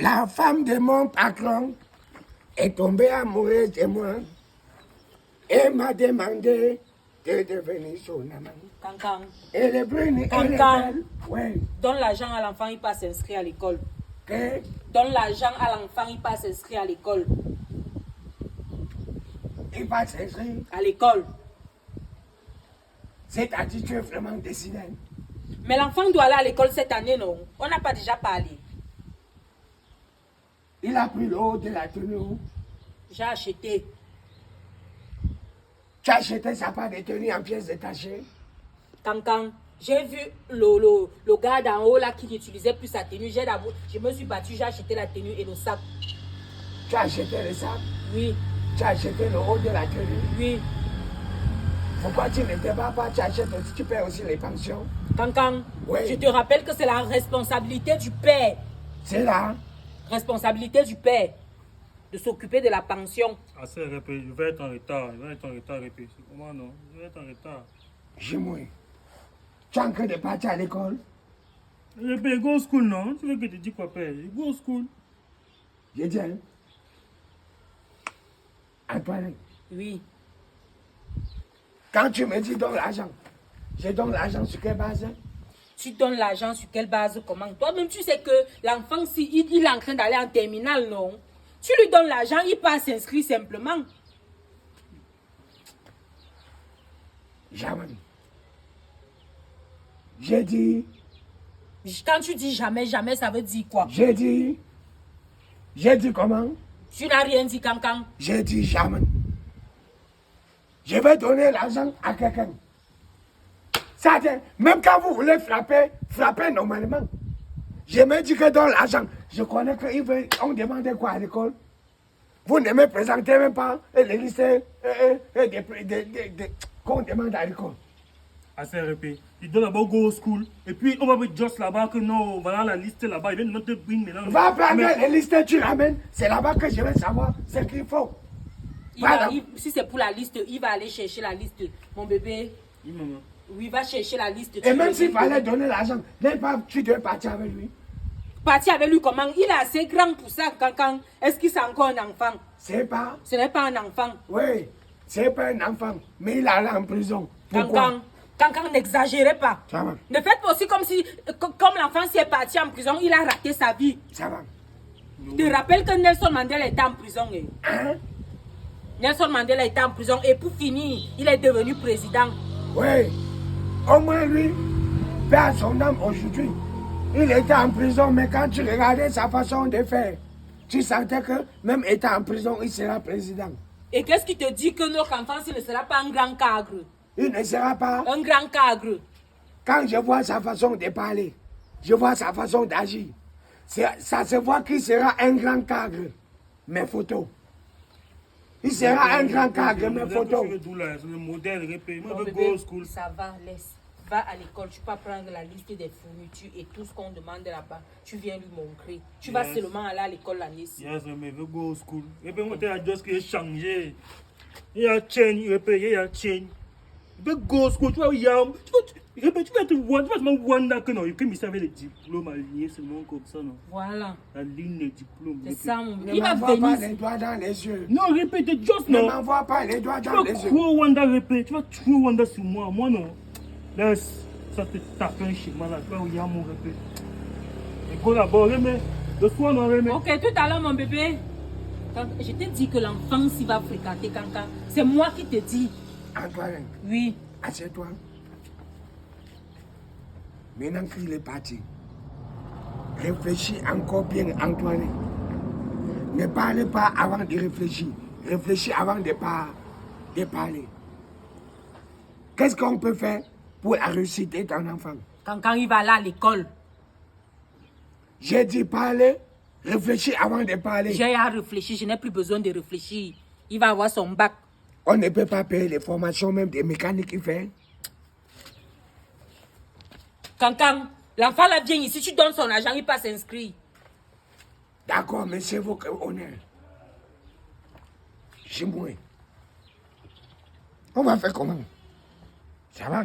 La femme de mon patron est tombée amoureuse de moi et m'a demandé de devenir son amant. Cancan. Elle est brune, elle est Cancan. belle. Oui. Donne l'argent à l'enfant, il passe s'inscrire à l'école. Que Donne l'argent à l'enfant, il passe s'inscrire à l'école. il va s'inscrire. À l'école. C'est-à-dire que tu es vraiment décidé. Mais l'enfant doit aller à l'école cette année, non? On n'a pas déjà parlé. Il a pris le haut de la tenue. J'ai acheté. Tu as acheté sa part de tenue en pièces détachées. Cancan. J'ai vu le gars d'en haut là qui n'utilisait plus sa tenue. Je me suis battue, j'ai acheté la tenue et le sac. Tu as acheté le sac. Oui. Tu as acheté le haut de la tenue. Oui. Pourquoi tu ne te bats pas? Tu achètes aussi, tu paies aussi les pensions. Cancan. Oui. Je te rappelle que c'est la responsabilité du père. C'est là. Responsabilité du père de s'occuper de la pension. Ah, c'est répé, je vais être en retard. Je vais être en retard, répé. Comment non? Je vais être en retard. Jimoui. Tu es en train de partir à l'école. Répé, go school, non? Tu veux que je te dise quoi, père? Go school. Je dis, hein? Antoine, Oui. quand tu me dis donne l'argent, je donne l'argent sur quelle base? Tu donnes l'argent sur quelle base, comment? Toi-même, tu sais que l'enfant, si il est en train d'aller en terminale, non? Tu lui donnes l'argent, il passe s'inscrire simplement. Jamais. J'ai dit, Quand tu dis jamais, jamais, ça veut dire quoi? j'ai dit comment? Tu n'as rien dit, Cancan. J'ai dit jamais. Je vais donner l'argent à quelqu'un. Ça, même quand vous voulez frapper, frappez normalement. Je me dis que donne l'argent. Je connais qu'on demande quoi à l'école. Vous ne me présentez même pas les listes qu'on demande à l'école. Ah, c'est répé. Il doit d'abord go school. Et puis, on va mettre juste là-bas que non, voilà la liste là-bas. Il vient de te bring maintenant. Va prendre les listes, tu l'amènes. C'est là-bas que je vais savoir ce qu'il faut. Si c'est pour la liste, il va aller chercher la liste. Mon bébé, Oui, maman. oui, il va chercher la liste. Et même s'il fallait donner l'argent, tu devais partir avec lui. Partir avec lui comment? Il est assez grand pour ça, Cancan. Est-ce qu'il c'est encore un enfant? C'est pas. Ce n'est pas un enfant. Oui, c'est pas un enfant. Mais il allait en prison. Pourquoi? Cancan, n'exagérez pas. Ça va. Ne faites pas aussi comme l'enfant s'est parti en prison, il a raté sa vie. Ça va. Je te rappelle que Nelson Mandela était en prison. Hein? Nelson Mandela était en prison et pour finir, il est devenu président. Oui. Au moins lui, perd son âme aujourd'hui. Il était en prison, mais quand tu regardais sa façon de faire, tu sentais que même étant en prison, il sera président. Et qu'est-ce qui te dit que notre enfant ne sera pas un grand cadre? Il ne sera pas. Un grand cadre. Quand je vois sa façon de parler, je vois sa façon d'agir, ça se voit qu'il sera un grand cadre. Mes photos. Il sera un grand cadre, mes photos. C'est le modèle, répé. Moi, Mon je veux bébé, go school. ça va, laisse. Va à l'école, tu peux prendre la liste des fournitures et tout ce qu'on demande là-bas. Tu viens lui montrer. Tu vas seulement aller à l'école l'année-ci. Yes, mais je veux go school. Répé, moi, t'as juste que changé. Il y a change, répé, il y a change. Je veux go school, tu vois, il y a. Répé, tu vas te wonder que non, il me savait les diplômes alignés seulement comme ça, non. Voilà. La ligne des diplômes. C'est ça, mon bébé. Ne Il va m'envoie pas venir. les doigts dans les yeux. Non, répète, just Ne non. m'envoie pas les doigts Tu dans vas les yeux. trop wonder, répète. Tu vas trop wonder sur moi. Moi, non. Laisse ça te taper un schéma là. Tu vas où il y a mon répète. Et go là-bas, remets. Le soir, non, remets. Ok, tout à l'heure, mon bébé. Je t'ai dit que l'enfant s'y va fréquenter Cancan. C'est moi qui te dis. Antoine, Oui. assieds-toi. Maintenant qu'il est parti, réfléchis encore bien, Antoine. Ne parlez pas avant de réfléchir. Réfléchis avant de parler. Qu'est-ce qu'on peut faire pour la réussite de ton enfant? Cancan, il va aller à l'école. J'ai dit parler, réfléchis avant de parler. J'ai à réfléchir, je n'ai plus besoin de réfléchir. Il va avoir son bac. On ne peut pas payer les formations même des mécaniques qu'il fait. Cancan, l'enfant là vient ici, tu donnes son argent, il passe s'inscrire. D'accord, mais c'est votre honneur. Chez moi. On va faire comment? Ça va?